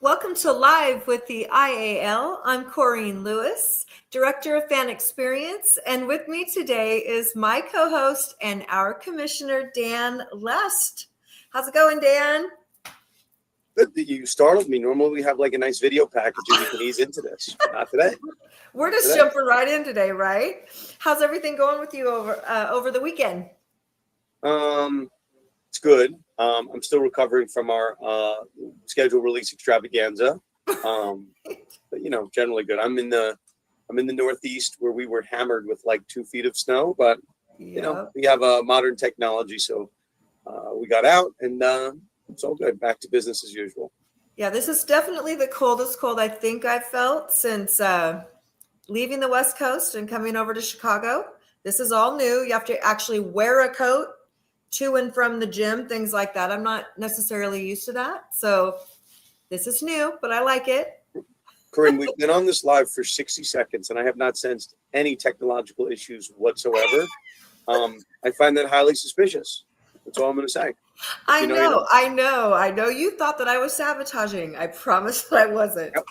Welcome to Live with the IAL. I'm Corrine Lewis, Director of Fan Experience, and with me today is my co-host and our commissioner, Dan Lest. How's it going, Dan? You startled me. Normally we have like a nice video package and we can ease into this. Not today. We're just jumping right in today, right? How's everything going with you over the weekend? It's good. I'm still recovering from our schedule release extravaganza, but generally good. I'm in the Northeast where we were hammered with like 2 feet of snow, but we have modern technology, so we got out and it's all good. Back to business as usual. Yeah, this is definitely the coldest cold I think I've felt since leaving the West Coast and coming over to Chicago. This is all new. You have to actually wear a coat to and from the gym, things like that. I'm not necessarily used to that. So this is new, but I like it. Corinne, we've been on this live for 60 seconds and I have not sensed any technological issues whatsoever. I find that highly suspicious. That's all I'm going to say. I know. You thought that I was sabotaging. I promise that I wasn't. Yep.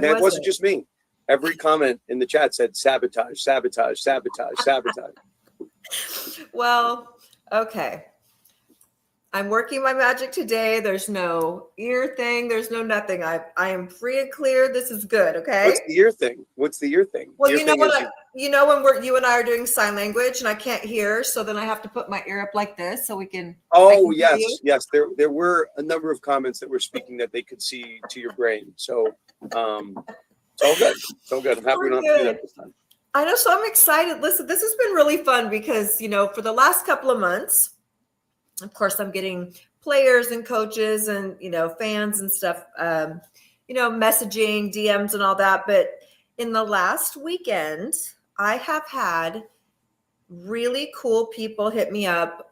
It wasn't just me. Every comment in the chat said sabotage, sabotage, sabotage, sabotage. Well, okay. I'm working my magic today. There's no ear thing. There's no nothing. I am free and clear. This is good. Okay. What's the ear thing? Well, you know when you and I are doing sign language and I can't hear, so then I have to put my ear up like this so we can. Oh, yes. There were a number of comments that were speaking that they could see to your brain. So it's all good. It's all good. I'm happy we don't have to do that this time. I know. So I'm excited. Listen, this has been really fun because, for the last couple of months, of course, I'm getting players and coaches and, fans and stuff, messaging, DMs and all that. But in the last weekend, I have had really cool people hit me up,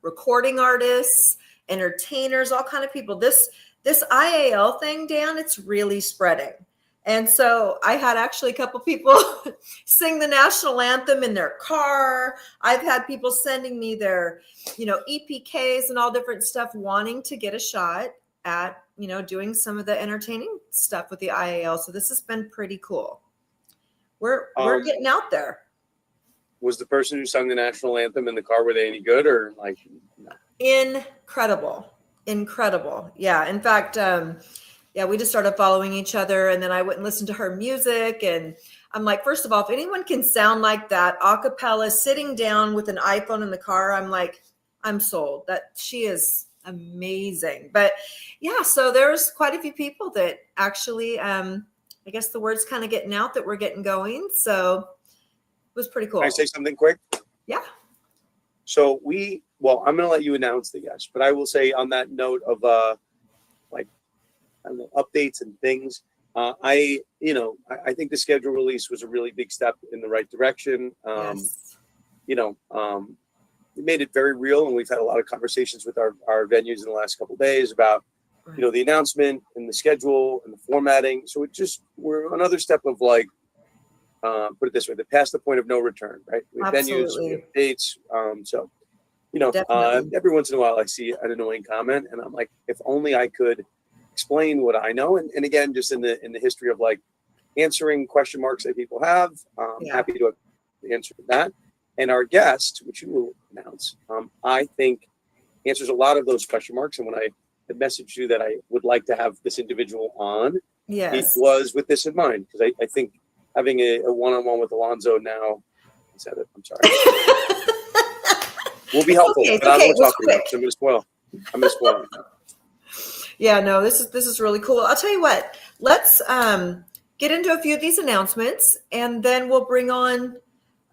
recording artists, entertainers, all kind of people. This IAL thing, Dan, it's really spreading. And so I had actually a couple people sing the national anthem in their car. I've had people sending me their, EPKs and all different stuff, wanting to get a shot at, doing some of the entertaining stuff with the IAL. So this has been pretty cool. We're getting out there. Was the person who sung the national anthem in the car, were they any good or like? No? Incredible. Yeah. In fact, we just started following each other and then I went and listened to her music. And I'm like, first of all, if anyone can sound like that a cappella sitting down with an iPhone in the car, I'm like, I'm sold. That she is amazing. But yeah, so there's quite a few people that actually, I guess the word's kind of getting out that we're getting going. So it was pretty cool. Can I say something quick? Yeah. So I'm going to let you announce the guest, but I will say on that note of updates and things. I think the schedule release was a really big step in the right direction. Yes. We made it very real, and we've had a lot of conversations with our venues in the last couple of days about, the announcement and the schedule and the formatting. So we're another step of like, put it this way, past the point of no return, right? We have venues, we have dates. Every once in a while I see an annoying comment and I'm like, if only I could explain what I know. And again, just in the history of like answering question marks that people have, happy to answer that. And our guest, which you will announce, I think answers a lot of those question marks. And when I had messaged you that I would like to have this individual on, it was with this in mind. Because I think having a one-on-one with Alonzo now, I said it, I'm sorry, will be helpful. But I don't want to talk about it. I'm going to spoil it. Yeah, no, this is really cool. I'll tell you what, let's get into a few of these announcements and then we'll bring on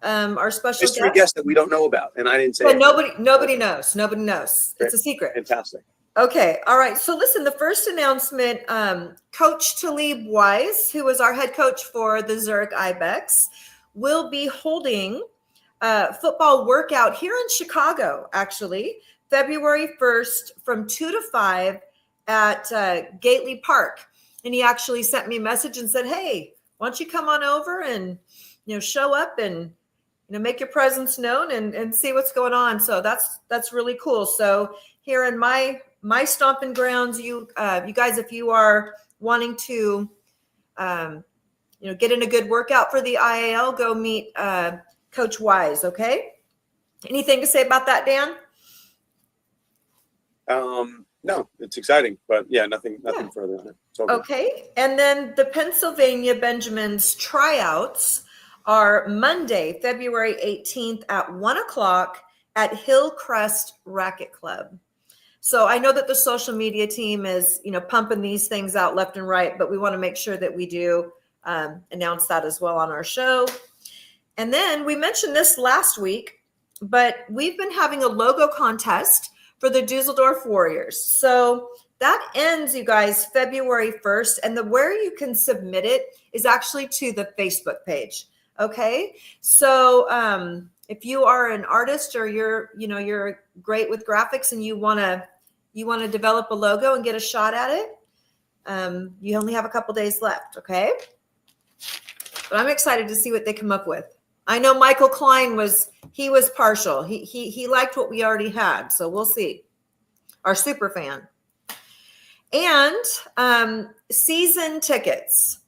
our special guest that we don't know about. And I didn't say nobody knows. Nobody knows. Great. It's a secret. Fantastic. Okay. All right. So listen, the first announcement, Coach Talib Wise, who is our head coach for the Zurich Ibex, will be holding a football workout here in Chicago, actually, February 1st from 2 to 5 at Gately Park. And he actually sent me a message and said, hey, why don't you come on over and, show up and, make your presence known and see what's going on. So that's really cool. So here in my stomping grounds, you guys, if you are wanting to, get in a good workout for the IAL, go meet Coach Wise. Okay. Anything to say about that, Dan? No, it's exciting, but yeah, nothing further on it. Okay. And then the Pennsylvania Benjamins tryouts are Monday, February 18th at 1:00 at Hillcrest Racket Club. So I know that the social media team is, pumping these things out left and right, but we want to make sure that we do announce that as well on our show. And then we mentioned this last week, but we've been having a logo contest for the Dusseldorf Warriors. So that ends, you guys, February 1st. And where you can submit it is actually to the Facebook page. Okay. So if you are an artist or you're great with graphics and you want to develop a logo and get a shot at it, you only have a couple days left. Okay. But I'm excited to see what they come up with. I know Michael Klein was partial. He liked what we already had. So we'll see. Our super fan. And season tickets.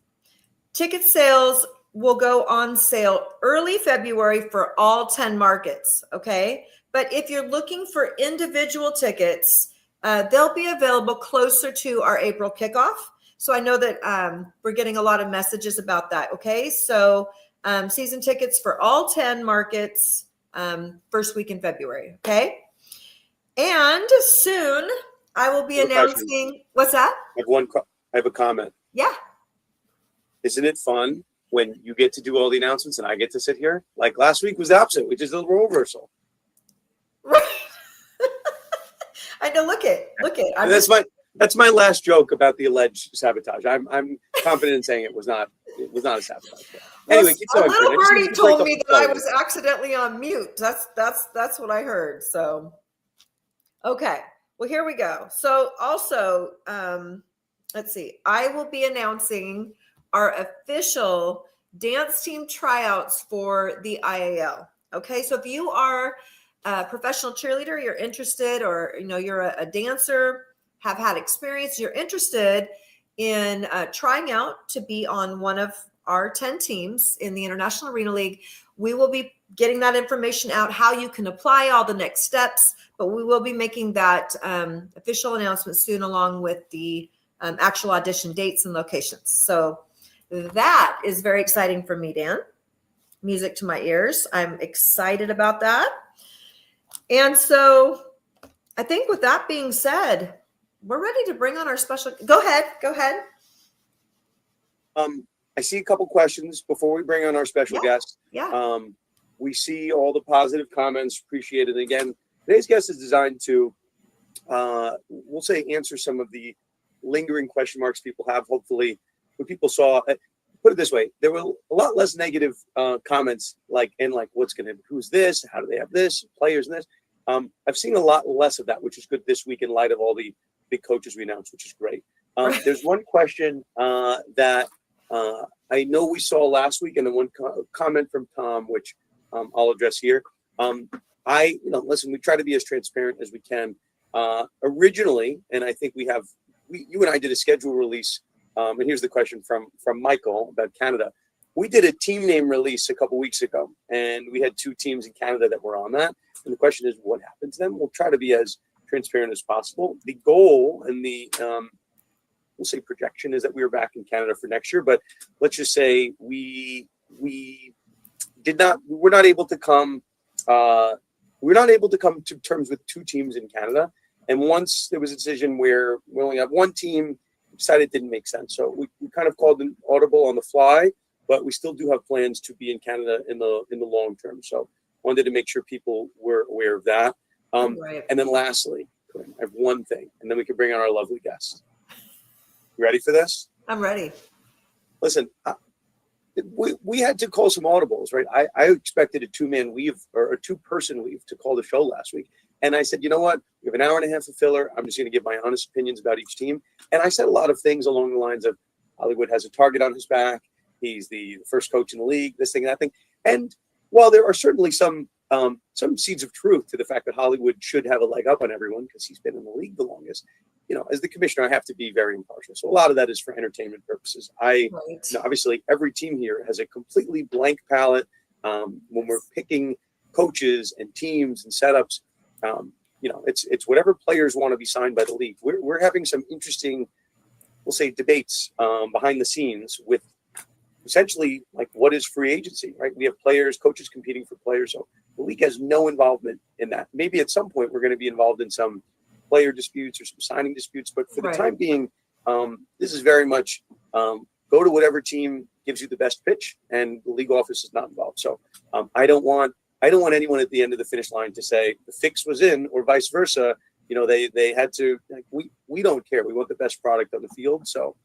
Ticket sales will go on sale early February for all 10 markets. Okay. But if you're looking for individual tickets, they'll be available closer to our April kickoff. So I know that we're getting a lot of messages about that. Okay. So season tickets for all 10 markets, first week in February. Okay. And soon I will be announcing. What's that? I have a comment. Yeah. Isn't it fun when you get to do all the announcements and I get to sit here? Like last week was the opposite, which is a role reversal. Right. I know. Look it. That's my last joke about the alleged sabotage. I'm confident in saying it was not a sabotage. Anyway, keep going. A little birdie told me that I was accidentally on mute. That's what I heard. So, okay. Well, here we go. So also, let's see. I will be announcing our official dance team tryouts for the IAL. Okay. So if you are a professional cheerleader, you're interested, or, you're a dancer, have had experience, you're interested in trying out to be on one of our 10 teams in the International Arena League, we will be getting that information out, how you can apply, all the next steps, but we will be making that official announcement soon, along with the actual audition dates and locations. So that is very exciting for me, Dan. Music to my ears. I'm excited about that. And so I think with that being said, we're ready to bring on our special. Go ahead. I see a couple questions before we bring on our special guest. Yeah. We see all the positive comments. Appreciate it. Again, today's guest is designed to, we'll say, answer some of the lingering question marks people have. Hopefully, when people saw, put it this way, there were a lot less negative comments, like who's this? How do they have this? Players and this. I've seen a lot less of that, which is good this week in light of all the big coaches we announced, which is great. There's one question that I know we saw last week, and then one comment from Tom, which I'll address here. Listen, we try to be as transparent as we can. Originally, and I think you and I did a schedule release, and here's the question from Michael about Canada. We did a team name release a couple weeks ago, and we had 2 teams in Canada that were on that. And the question is, what happened to them? We'll try to be as transparent as possible. The goal and the we'll say projection is that we are back in Canada for next year, but let's just say we're not able to come to terms with 2 teams in Canada. And once there was a decision where we only have 1 team, we decided it didn't make sense. So we kind of called an audible on the fly, but we still do have plans to be in Canada in the long term. So wanted to make sure people were aware of that. Right. And then lastly, I have one thing, and then we can bring on our lovely guest. You ready for this? I'm ready. Listen, we had to call some audibles, right? I expected a 2-man weave or a 2-person weave to call the show last week. And I said, you know what? We have an hour and a half of filler. I'm just going to give my honest opinions about each team. And I said a lot of things along the lines of Hollywood has a target on his back. He's the first coach in the league, this thing, that thing. And while there are certainly some seeds of truth to the fact that Hollywood should have a leg up on everyone because he's been in the league the longest, as the commissioner, I have to be very impartial. So a lot of that is for entertainment purposes. Obviously, every team here has a completely blank palette when we're picking coaches and teams and setups. It's whatever players want to be signed by the league. We're having some interesting, we'll say, debates behind the scenes with essentially like what is free agency, right? We have coaches competing for players. So the league has no involvement in that. Maybe at some point we're going to be involved in some player disputes or some signing disputes, but for the time being, this is very much go to whatever team gives you the best pitch, and the league office is not involved. So I don't want anyone at the end of the finish line to say the fix was in or vice versa. They had to, like, we don't care. We want the best product on the field. So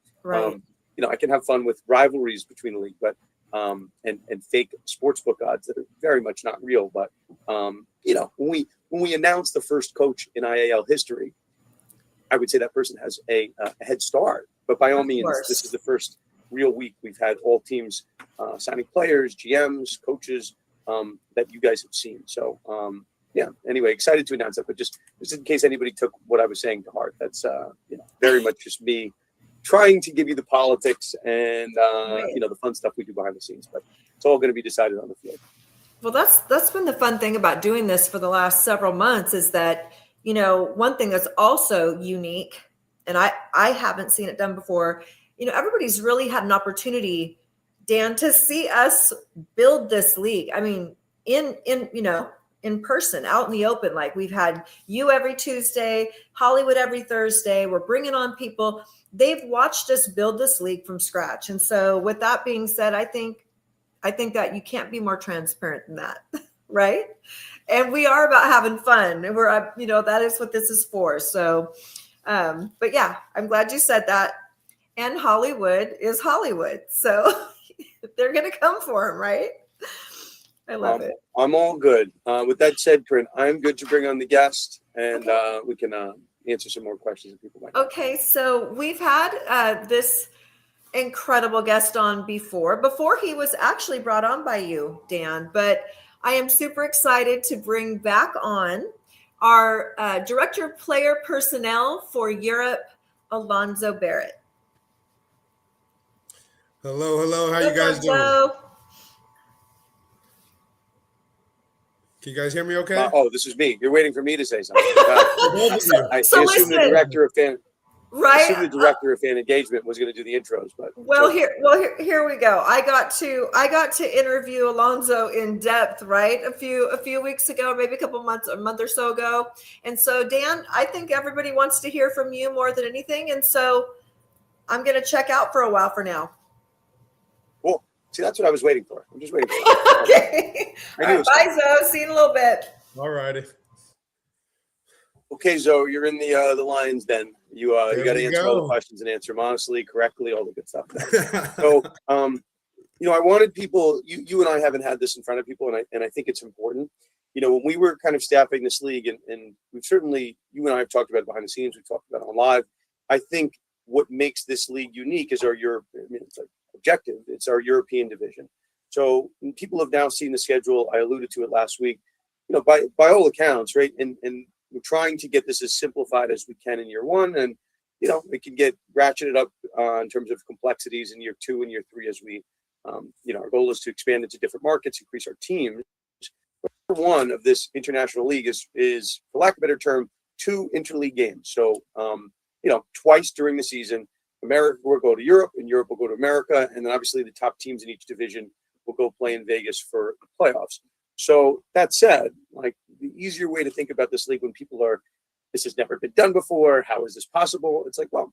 I can have fun with rivalries between the league, but and fake sportsbook odds that are very much not real. But when we announce the first coach in IAL history, I would say that person has a head start. But by all means, this is the first real week we've had all teams signing players, GMs, coaches that you guys have seen. So anyway, excited to announce that. But just in case anybody took what I was saying to heart, that's very much just me trying to give you the politics and the fun stuff we do behind the scenes. But it's all going to be decided on the field. Well, that's been the fun thing about doing this for the last several months is that, one thing that's also unique, and I haven't seen it done before, everybody's really had an opportunity, Dan, to see us build this league. I mean, in person, out in the open, like we've had you every Tuesday, Hollywood every Thursday. We're bringing on people. They've watched us build this league from scratch. And so with that being said, I think that you can't be more transparent than that, right? And we are about having fun. And we're, that is what this is for. So, but yeah, I'm glad you said that. And Hollywood is Hollywood. So they're going to come for him, right? I love it. I'm all good. With that said, Corinne, I'm good to bring on the guest, and we can answer some more questions that people might have. Okay, so we've had this incredible guest on before he was actually brought on by you, Dan, but I am super excited to bring back on our Director of Player Personnel for Europe, Alonzo Barrett. Hello. How you guys doing? Can you guys hear me okay? This is me. You're waiting for me to say something. I assume the director of fan engagement was going to do the intros, but here we go. I got to interview Alonzo in depth, right? A few weeks ago, maybe a month or so ago. And so, Dan, I think everybody wants to hear from you more than anything, and so I'm going to check out for a while for now. Cool. See, that's what I was waiting for. I'm just waiting for it. Okay. All right, bye, Zoe. See you in a little bit. All righty. Okay, Zoe, you're in the lion's den. You got to answer all the questions and answer them honestly, correctly, all the good stuff. So, I wanted people. You and I haven't had this in front of people, and I think it's important. When we were kind of staffing this league, and we've certainly, you and I have talked about it behind the scenes. We've talked about it on live. I think what makes this league unique is it's objective. It's our European division. So people have now seen the schedule. I alluded to it last week. By all accounts, right? And we're trying to get this as simplified as we can in year one, and we can get ratcheted up in terms of complexities in year two and year three as we, our goal is to expand into different markets, increase our teams. But one of this international league is, for lack of a better term, 2 interleague games. So twice during the season, America will go to Europe, and Europe will go to America, and then obviously the top teams in each division will go play in Vegas for the playoffs. So that said, like, the easier way to think about this league when people are, this has never been done before, how is this possible? It's like, well,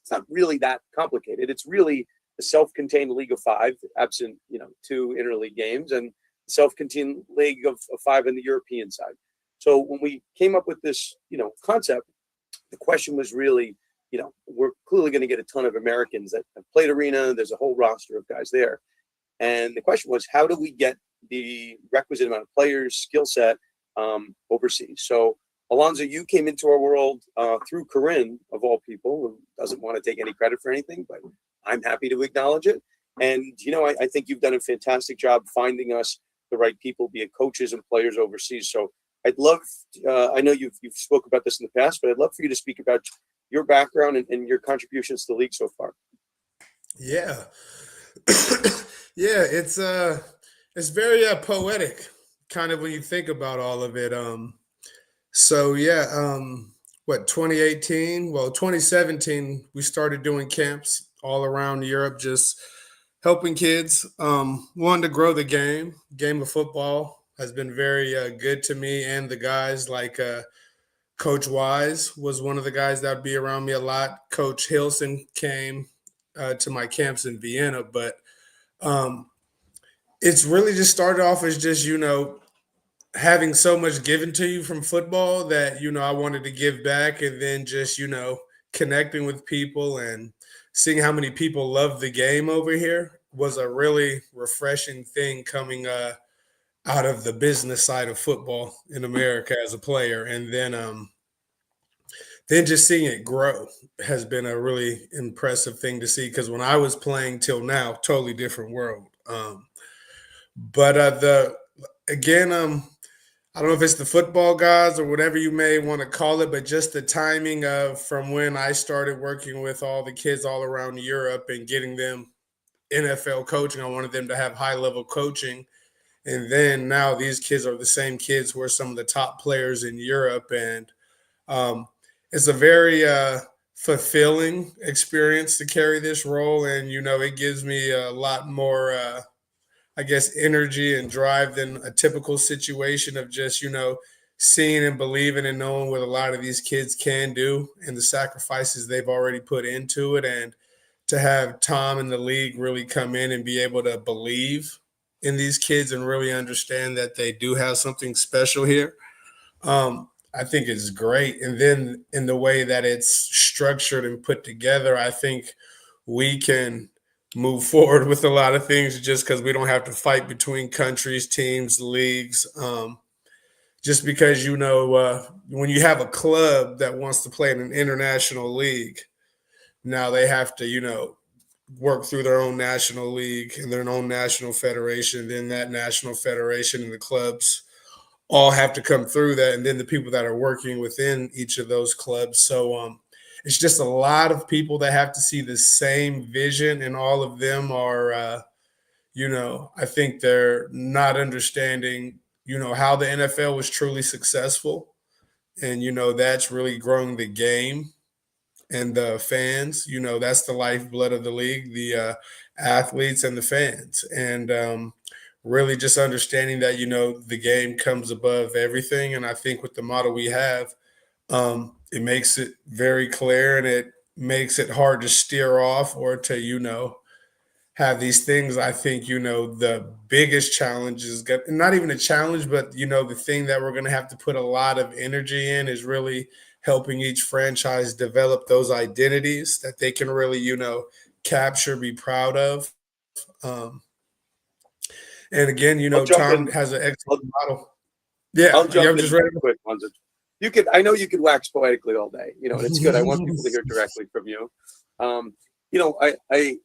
it's not really that complicated. It's really a self-contained league of 5, absent, 2 interleague games, and self-contained league of 5 in the European side. So when we came up with this, concept, the question was really, we're clearly going to get a ton of Americans that have played arena. There's a whole roster of guys there. And the question was, how do we get the requisite amount of players, skill set overseas? So, Alonzo, you came into our world through Corinne, of all people, who doesn't want to take any credit for anything, but I'm happy to acknowledge it. And, I think you've done a fantastic job finding us the right people, be it coaches and players overseas. So I'd love, I know you've spoke about this in the past, but I'd love for you to speak about, your background and your contributions to the league so far. Yeah. Yeah, it's very poetic, kind of when you think about all of it. So yeah, what 2018? Well, 2017 we started doing camps all around Europe, just helping kids. Wanting to grow the game of football has been very good to me and the guys like Coach Wise was one of the guys that would be around me a lot. Coach Hilson came to my camps in Vienna, but um, it's really just started off as just, having so much given to you from football that, I wanted to give back, and then just, connecting with people and seeing how many people love the game over here was a really refreshing thing coming out of the business side of football in America as a player. And then just seeing it grow has been a really impressive thing to see, because when I was playing till now, totally different world. But the again, I don't know if it's the football gods or whatever you may want to call it, but just the timing of from when I started working with all the kids all around Europe and getting them NFL coaching. I wanted them to have high level coaching. And then now these kids are the same kids who are some of the top players in Europe. And it's a very fulfilling experience to carry this role. And, it gives me a lot more, I guess, energy and drive than a typical situation of just, seeing and believing and knowing what a lot of these kids can do and the sacrifices they've already put into it. And to have Tom and the league really come in and be able to believe in these kids and really understand that they do have something special here. I think it's great. And then in the way that it's structured and put together, I think we can move forward with a lot of things just because we don't have to fight between countries, teams, leagues. Just because, when you have a club that wants to play in an international league, now they have to, work through their own national league and their own national federation. Then that national federation and the clubs all have to come through that, and then the people that are working within each of those clubs. So it's just a lot of people that have to see the same vision, and all of them are, I think they're not understanding, how the NFL was truly successful, and that's really growing the game and the fans. That's the lifeblood of the league, the athletes and the fans, and really just understanding that, the game comes above everything. And I think with the model we have, it makes it very clear, and it makes it hard to steer off or to, have these things. I think, the biggest challenge is not even a challenge, but, the thing that we're going to have to put a lot of energy in is really helping each franchise develop those identities that they can really, capture, be proud of. And again, Tom has an excellent model. Yeah, I'll jump I'm just ready. Quick ones. I know you could wax poetically all day, and it's good. I want people to hear directly from you. I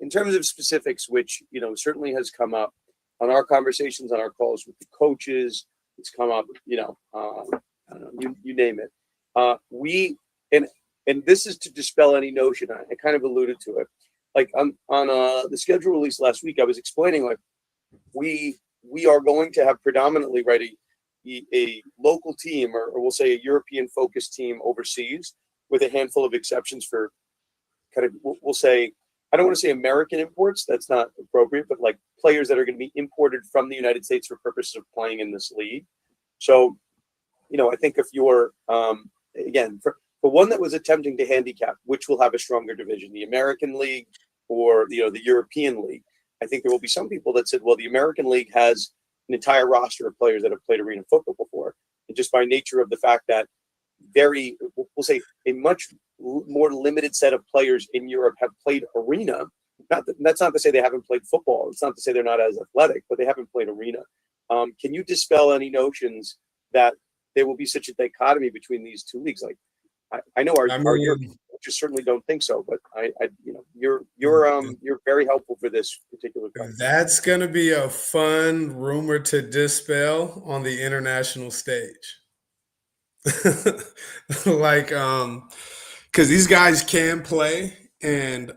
in terms of specifics, which, certainly has come up on our conversations, on our calls with the coaches, it's come up, I don't know, you name it. And this is to dispel any notion. I kind of alluded to it. Like on the schedule release last week, I was explaining, like, we are going to have predominantly, right, a local team, or we'll say a European focused team overseas, with a handful of exceptions for kind of, we'll say, I don't want to say American imports, that's not appropriate, but like players that are going to be imported from the United States for purposes of playing in this league. So, I think if you're, again, for one that was attempting to handicap which will have a stronger division, the American League or the European League, I think there will be some people that said, well, the American League has an entire roster of players that have played arena football before. And just by nature of the fact that we'll say a much more limited set of players in Europe have played arena. That's not to say they haven't played football. It's not to say they're not as athletic, but they haven't played arena. Can you dispel any notions that there will be such a dichotomy between these two leagues? Like, I know our European coaches certainly don't think so, but you're very helpful for this particular question. That's going to be a fun rumor to dispel on the international stage. Like, because these guys can play, and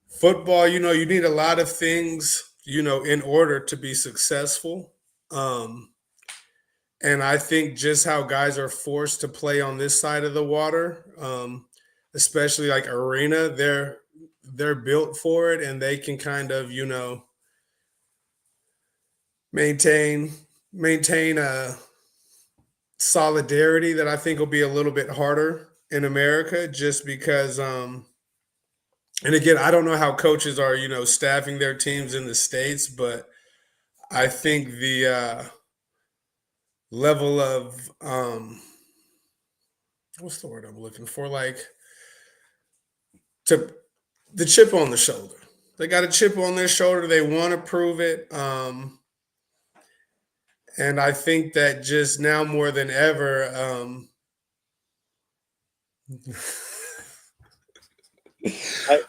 football, you need a lot of things, in order to be successful. And I think just how guys are forced to play on this side of the water, especially like arena, they're built for it, and they can kind of, maintain a solidarity that I think will be a little bit harder in America, just because and again, I don't know how coaches are, staffing their teams in the States, but I think the level of what's the word I'm looking for? Like, to the chip on the shoulder. They got a chip on their shoulder. They want to prove it. And I think that just now more than ever, I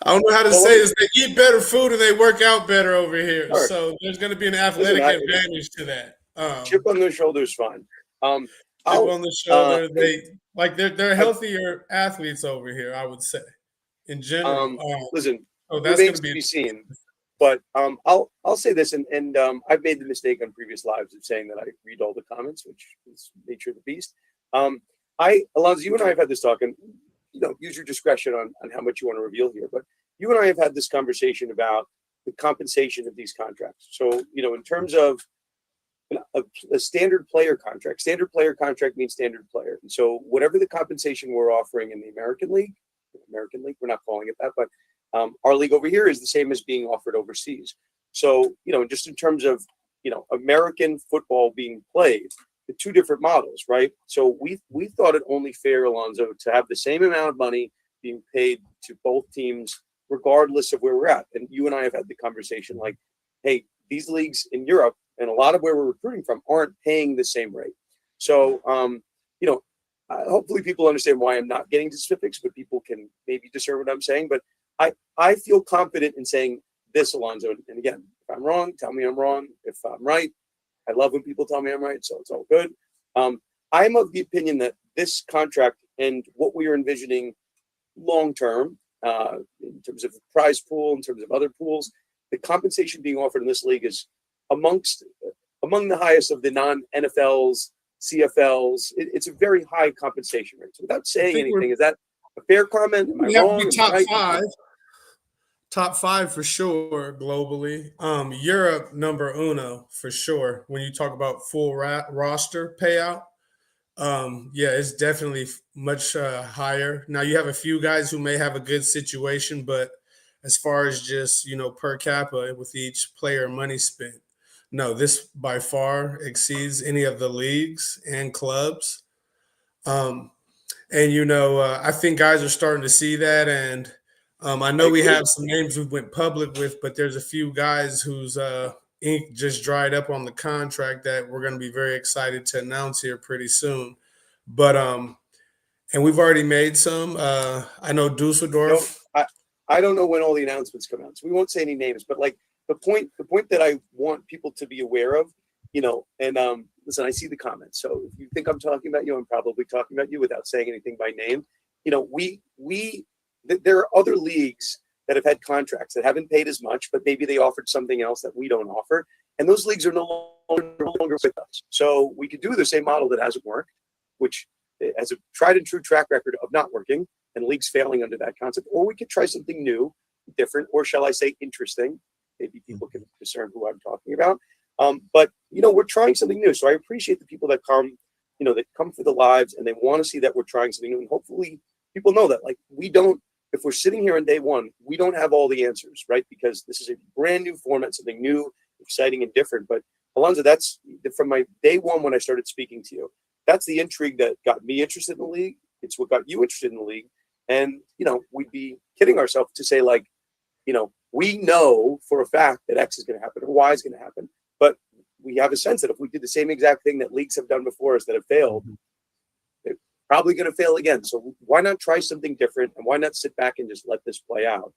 don't know how to say this. They eat better food and they work out better over here. Sure. So there's going to be an athletic advantage to that. Chip on their shoulder is fine. Chip on the shoulder. They're healthier athletes over here, I would say, in general. Listen, that's going to be seen. But I'll say this, and I've made the mistake on previous lives of saying that I read all the comments, which is nature of the beast. Alonzo, you and I have had this talk, and use your discretion on how much you want to reveal here. But you and I have had this conversation about the compensation of these contracts. So, in terms of a standard player contract means standard player. And so whatever the compensation we're offering in the American League, we're not calling it that, but our league over here is the same as being offered overseas. So, just in terms of, American football being played, the two different models, right? So we thought it only fair, Alonzo, to have the same amount of money being paid to both teams, regardless of where we're at. And you and I have had the conversation like, hey, these leagues in Europe and a lot of where we're recruiting from aren't paying the same rate. So, hopefully people understand why I'm not getting to specifics, but people can maybe discern what I'm saying. But I feel confident in saying this, Alonzo. And again, if I'm wrong, tell me I'm wrong. If I'm right, I love when people tell me I'm right, so it's all good. I'm of the opinion that this contract and what we are envisioning long term, in terms of the prize pool, in terms of other pools, the compensation being offered in this league is among the highest of the non-NFLs, CFLs. It's a very high compensation rate. So without saying anything, is that a fair comment? Am I wrong? Have to be top five. Top five for sure globally. Europe number uno for sure. When you talk about full roster payout, it's definitely much higher. Now you have a few guys who may have a good situation, but as far as just per capita with each player money spent, no, this by far exceeds any of the leagues and clubs. And I think guys are starting to see that, and I know we have some names we went public with, but there's a few guys whose ink just dried up on the contract that we're going to be very excited to announce here pretty soon. But and we've already made some. I know Dusseldorf. I don't know when all the announcements come out, so we won't say any names. But like the point that I want people to be aware of, and listen, I see the comments. So if you think I'm talking about you, I'm probably talking about you without saying anything by name. There are other leagues that have had contracts that haven't paid as much, but maybe they offered something else that we don't offer. And those leagues are no longer with us. So we could do the same model that hasn't worked, which has a tried and true track record of not working and leagues failing under that concept. Or we could try something new, different, or shall I say interesting. Maybe people can discern who I'm talking about. But we're trying something new. So I appreciate the people that come, that come for the lives and they want to see that we're trying something new. And hopefully people know that, like, if we're sitting here on day one, we don't have all the answers, right? Because this is a brand new format, something new, exciting, and different. But Alonzo, that's from my day one when I started speaking to you. That's the intrigue that got me interested in the league. It's what got you interested in the league. And, we'd be kidding ourselves to say, like, we know for a fact that X is going to happen or Y is going to happen. But we have a sense that if we did the same exact thing that leagues have done before us that have failed, probably going to fail again. So why not try something different, and why not sit back and just let this play out?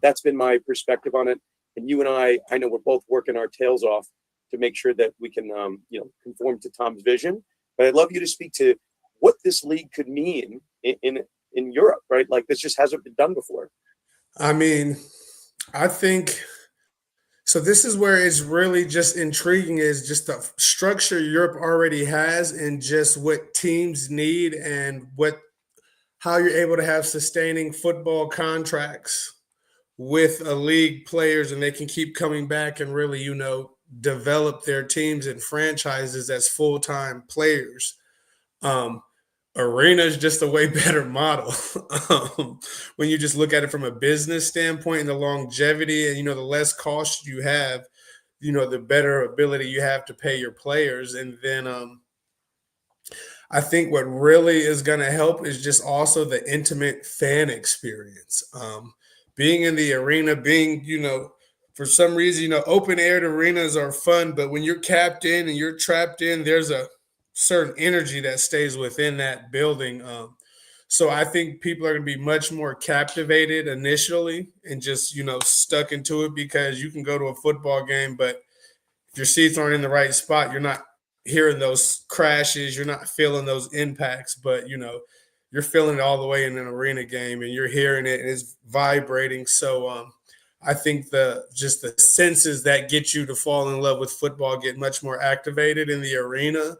That's been my perspective on it. And you and I know we're both working our tails off to make sure that we can, conform to Tom's vision. But I'd love you to speak to what this league could mean in Europe, right? Like this just hasn't been done before. I mean, I think so. This is where it's really just intriguing is just the structure Europe already has and just what teams need and how you're able to have sustaining football contracts with a league players and they can keep coming back and really, develop their teams and franchises as full-time players. Um, Arena is just a way better model when you just look at it from a business standpoint and the longevity and, the less cost you have, the better ability you have to pay your players. And then I think what really is going to help is just also the intimate fan experience. Being in the arena, for some reason, open aired arenas are fun, but when you're capped in and you're trapped in, there's a certain energy that stays within that building. So I think people are going to be much more captivated initially and just, stuck into it because you can go to a football game, but if your seats aren't in the right spot, you're not hearing those crashes, you're not feeling those impacts, but you're feeling it all the way in an arena game and you're hearing it and it's vibrating. So I think the senses that get you to fall in love with football get much more activated in the arena.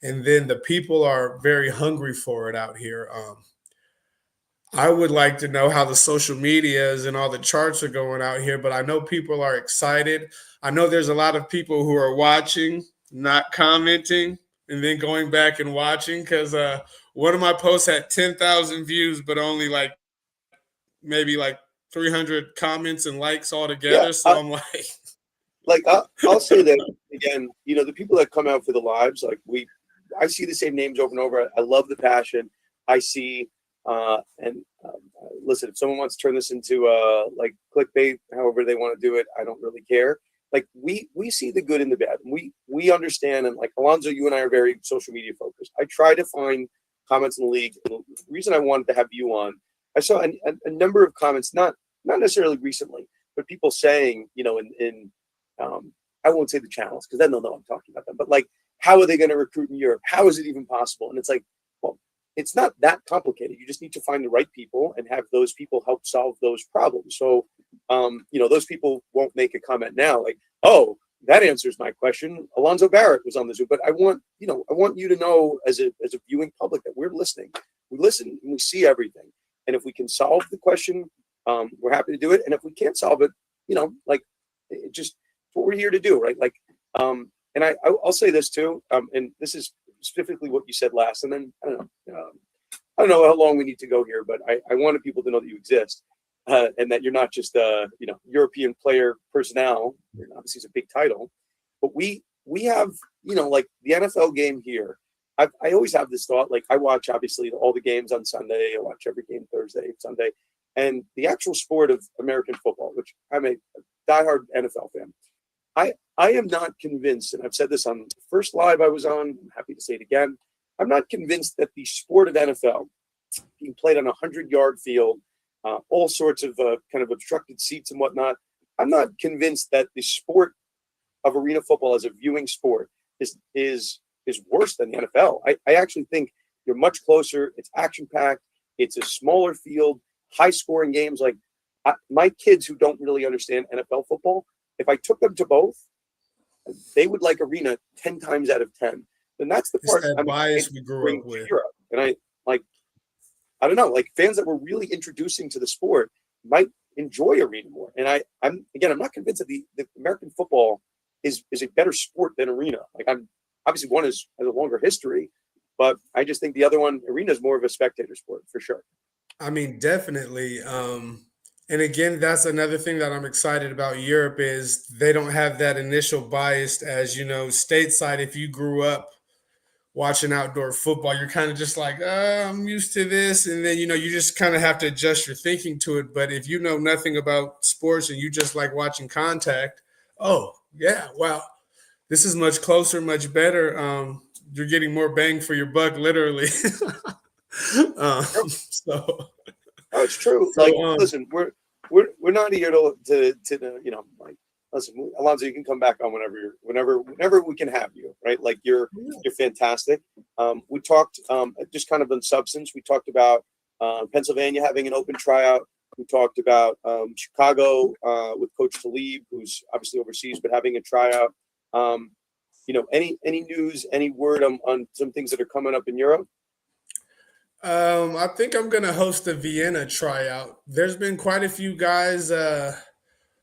And then the people are very hungry for it out here. I would like to know how the social medias and all the charts are going out here, but I know people are excited. I know there's a lot of people who are watching, not commenting, and then going back and watching because one of my posts had 10,000 views, but only maybe 300 comments and likes altogether. Yeah, So I'm I'll say that again. The people that come out for the lives, I see the same names over and over. I love the passion. I see. Listen, if someone wants to turn this into clickbait, however they want to do it, I don't really care. We see the good and the bad. We understand, and Alonzo, you and I are very social media focused. I try to find comments in the league. And the reason I wanted to have you on, I saw a number of comments, not necessarily recently, but people saying, I won't say the channels because then they'll know I'm talking about them. But how are they going to recruit in Europe? How is it even possible? And it's well, it's not that complicated. You just need to find the right people and have those people help solve those problems. So, those people won't make a comment now oh, that answers my question. Alonzo Barrett was on the Zoom, but I want you to know as a viewing public that we're listening. We listen and we see everything. And if we can solve the question, we're happy to do it. And if we can't solve it, it just what we're here to do, right? And I'll say this too, and this is specifically what you said last, and then I don't know how long we need to go here, but I wanted people to know that you exist and that you're not just European player personnel. Obviously, it's a big title, but we have the NFL game here. I always have this thought. I watch obviously all the games on Sunday. I watch every game Thursday, Sunday, and the actual sport of American football, which I'm a diehard NFL fan. I am not convinced, and I've said this on the first live I was on, I'm happy to say it again, I'm not convinced that the sport of NFL being played on a 100-yard field, all sorts of kind of obstructed seats and whatnot, I'm not convinced that the sport of arena football as a viewing sport is worse than the NFL. I actually think you're much closer. It's action-packed. It's a smaller field, high-scoring games. My kids who don't really understand NFL football, if I took them to both, they would like arena 10 times out of 10. And that's the part that bias we grew up with. Europe. And I don't know, fans that we're really introducing to the sport might enjoy arena more. And I'm not convinced that the American football is a better sport than arena. I'm obviously one has a longer history, but I just think the other one, arena, is more of a spectator sport for sure. I mean, definitely. And again, that's another thing that I'm excited about Europe is they don't have that initial bias as, stateside. If you grew up watching outdoor football, you're kind of just I'm used to this. And then, you just kind of have to adjust your thinking to it. But if you know nothing about sports and you just like watching contact, oh, yeah, wow, this is much closer, much better. You're getting more bang for your buck, literally. So. Oh, it's true. Listen, we're not here to listen, Alonzo, you can come back on whenever we can have you, right? You're fantastic. We talked just kind of on substance. We talked about Pennsylvania having an open tryout. We talked about Chicago with Coach Talib, who's obviously overseas, but having a tryout. Any news, any word on some things that are coming up in Europe? I think I'm going to host a Vienna tryout. There's been quite a few guys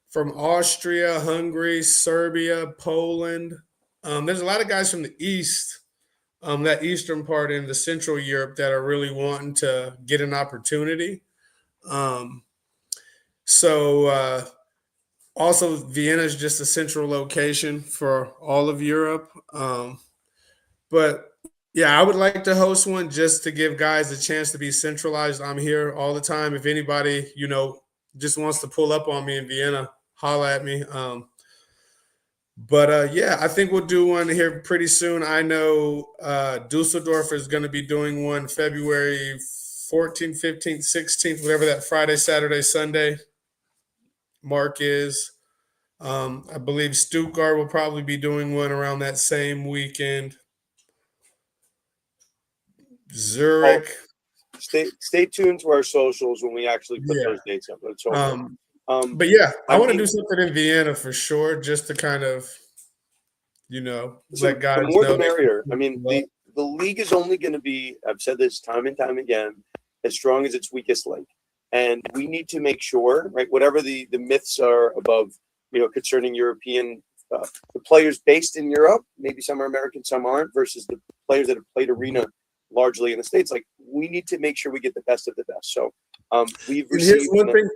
from Austria, Hungary, Serbia, Poland. There's a lot of guys from the East, that Eastern part in the Central Europe that are really wanting to get an opportunity. So also Vienna is just a central location for all of Europe. But yeah, I would like to host one just to give guys a chance to be centralized. I'm here all the time. If anybody, just wants to pull up on me in Vienna, holla at me. But yeah, I think we'll do one here pretty soon. I know Dusseldorf is going to be doing one February 14th, 15th, 16th, whatever that Friday, Saturday, Sunday mark is. I believe Stuttgart will probably be doing one around that same weekend. Zurich. Stay tuned to our socials when we actually put those dates up. Let's hope. But yeah, I want to do something in Vienna for sure, just to kind of, let guys the more know. The merrier. I mean, the league is only going to be, I've said this time and time again, as strong as its weakest link. And we need to make sure, right, whatever the myths are above, concerning European, the players based in Europe, maybe some are American, some aren't, versus the players that have played arena largely in the States. Like, we need to make sure we get the best of the best. So we've received. Here's one thing.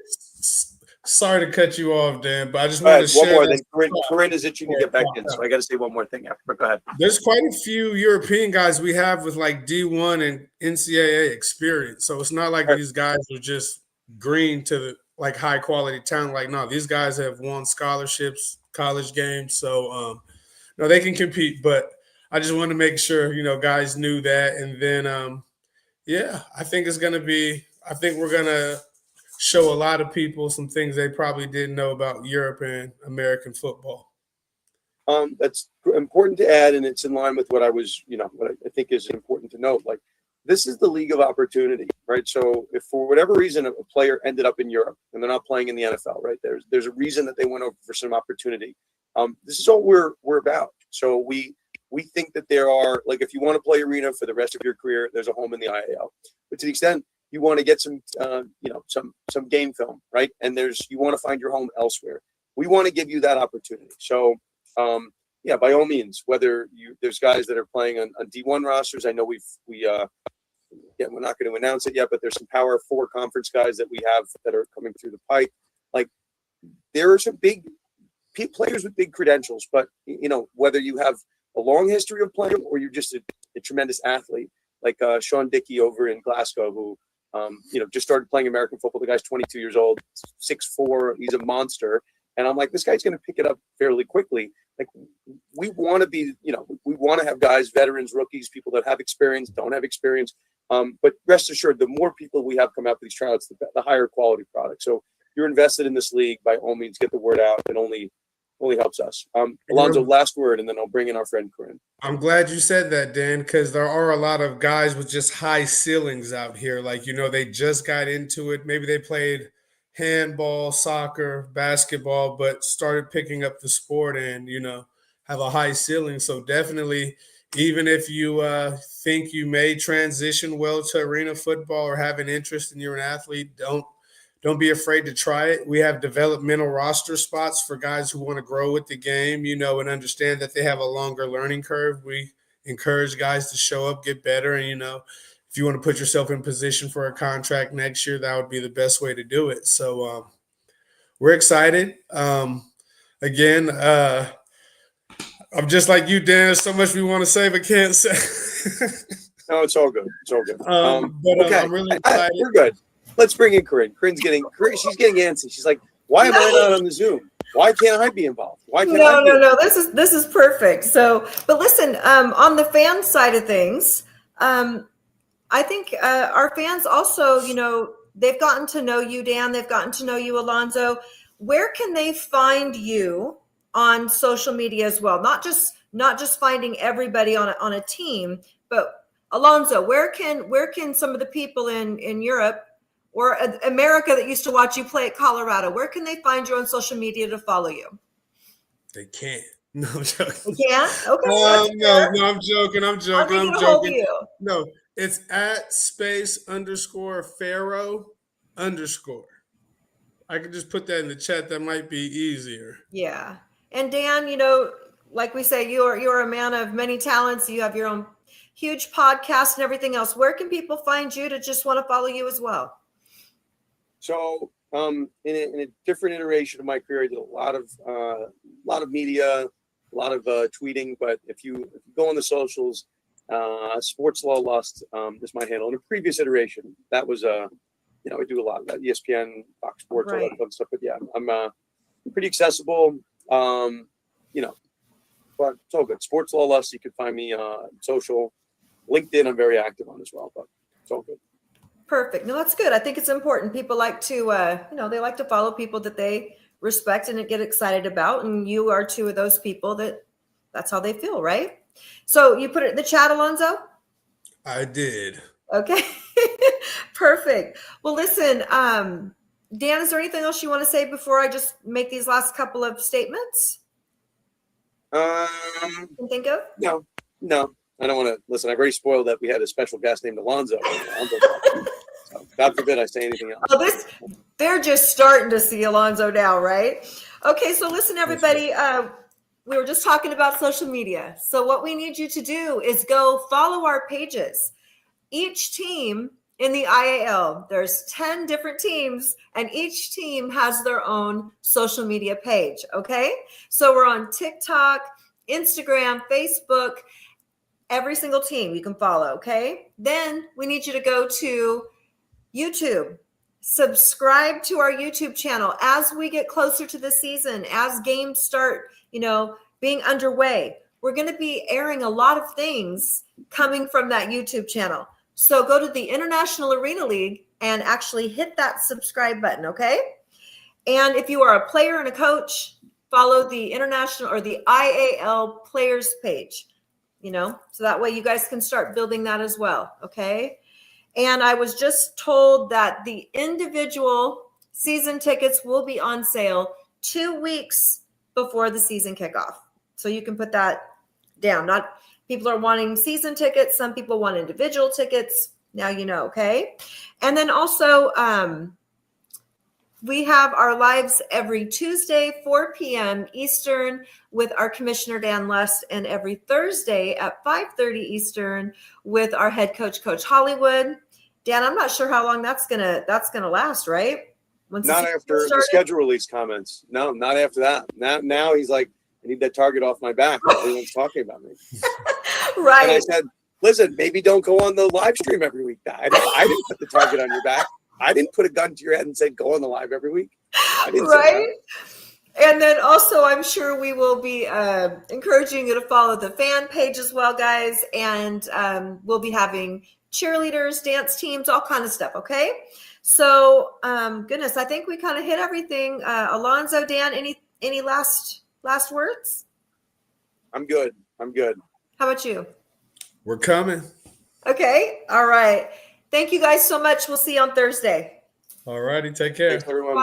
Sorry to cut you off, Dan, but I just want to share one more. Then Corinne is itching to get back in, so I got to say one more thing after. But go ahead. There's quite a few European guys we have with like D1 and NCAA experience, so it's not like these guys are just green to the like high quality talent. Like, no, these guys have won scholarships, college games, so no, they can compete. But I just want to make sure guys knew that, and then yeah, I think it's gonna be. I think we're gonna show a lot of people some things they probably didn't know about Europe and American football. That's important to add, and it's in line with what I was, what I think is important to note. Like, this is the league of opportunity, right? So if for whatever reason a player ended up in Europe and they're not playing in the NFL, right? There's a reason that they went over for some opportunity. This is all we're about. So we think that there are, like, if you want to play arena for the rest of your career, there's a home in the IAL. But to the extent you want to get some game film, right? And you want to find your home elsewhere. We want to give you that opportunity. So, yeah, by all means, whether there's guys that are playing on D1 rosters. I know we're not going to announce it yet, but there's some Power 4 conference guys that we have that are coming through the pipe. Like, there are some big players with big credentials, but whether you have a long history of playing or you're just a tremendous athlete, like Sean Dickey over in Glasgow, who just started playing American football. The guy's 22 years old, 6'4". He's a monster. And I'm like, this guy's going to pick it up fairly quickly. Like, we want to be, we want to have guys, veterans, rookies, people that have experience, don't have experience. But rest assured, the more people we have come out for these tryouts, the higher quality product. So you're invested in this league, by all means, get the word out. It only helps us. Alonzo, last word, and then I'll bring in our friend Corinne. I'm glad you said that, Dan, because there are a lot of guys with just high ceilings out here. Like, they just got into it. Maybe they played handball, soccer, basketball, but started picking up the sport and, have a high ceiling. So definitely, even if you think you may transition well to arena football or have an interest and you're an athlete, don't be afraid to try it. We have developmental roster spots for guys who want to grow with the game, and understand that they have a longer learning curve. We encourage guys to show up, get better. And, if you want to put yourself in position for a contract next year, that would be the best way to do it. So we're excited. Again, I'm just like you, Dan. There's so much we want to say but can't say. No, it's all good. It's all good. Okay. I'm really excited. We're good. Let's bring in Corinne. She's getting antsy. She's like, why am I not on the Zoom? Why can't I be involved? Why can't I be involved? This is perfect. So, but listen, on the fan side of things, I think our fans also, they've gotten to know you, Dan. They've gotten to know you, Alonzo. Where can they find you on social media as well? Not just finding everybody on a team, but Alonzo, where can some of the people in Europe or America that used to watch you play at Colorado, where can they find you on social media to follow you? They can't. No, I'm joking. They can't? Okay, that's No, fair. I'm joking. I'm How joking. do they I'm get a hold of joking. you? No, it's at space_Pharaoh_. I could just put that in the chat. That might be easier. Yeah. And Dan, like we say, you're a man of many talents. You have your own huge podcast and everything else. Where can people find you to just want to follow you as well? So in a different iteration of my career, I did a lot of media, a lot of tweeting. But if you go on the socials, Sports Law Lust is my handle. In a previous iteration, that was I do a lot of that, ESPN, Fox Sports, all that fun stuff. But yeah, I'm pretty accessible. But it's all good. Sports Law Lust, you can find me social. LinkedIn, I'm very active on as well, but it's all good. Perfect. No, that's good. I think it's important. People like to, they like to follow people that they respect and get excited about. And you are two of those people that's how they feel, right? So you put it in the chat, Alonzo? I did. Okay. Perfect. Well, listen, Dan, is there anything else you want to say before I just make these last couple of statements? You can think of? No. I don't want to listen. I've already spoiled that we had a special guest named Alonzo. So God forbid I say anything else. Oh, they're just starting to see Alonzo now, right? Okay, so listen, everybody. We were just talking about social media. So what we need you to do is go follow our pages. Each team in the IAL, there's 10 different teams, and each team has their own social media page, okay? So we're on TikTok, Instagram, Facebook, every single team you can follow, okay? Then we need you to go to YouTube. Subscribe to our YouTube channel as we get closer to the season, as games start, being underway. We're going to be airing a lot of things coming from that YouTube channel. So go to the International Arena League and actually hit that subscribe button, okay? And if you are a player and a coach, follow the international or the IAL players page, so that way you guys can start building that as well, okay? And I was just told that the individual season tickets will be on sale 2 weeks before the season kickoff. So you can put that down. Not people are wanting season tickets. Some people want individual tickets. Now you know, okay? And then also we have our lives every Tuesday, 4 p.m. Eastern with our Commissioner Dan Lust, and every Thursday at 5:30 Eastern with our head coach, Coach Hollywood. Dan, I'm not sure how long that's gonna last, right? Not after the schedule release comments. No, not after that. Now he's like, I need that target off my back. Everyone's talking about me. Right. And I said, listen, maybe don't go on the live stream every week. I didn't put the target on your back. I didn't put a gun to your head and say, go on the live every week. I didn't say that. And then also, I'm sure we will be encouraging you to follow the fan page as well, guys. And we'll be having cheerleaders, dance teams, all kind of stuff, okay? So, goodness, I think we kind of hit everything. Alonzo, Dan, any last words? I'm good. How about you? We're coming. Okay. All right. Thank you guys so much. We'll see you on Thursday. All righty. Take care. Thanks, everyone. Bye.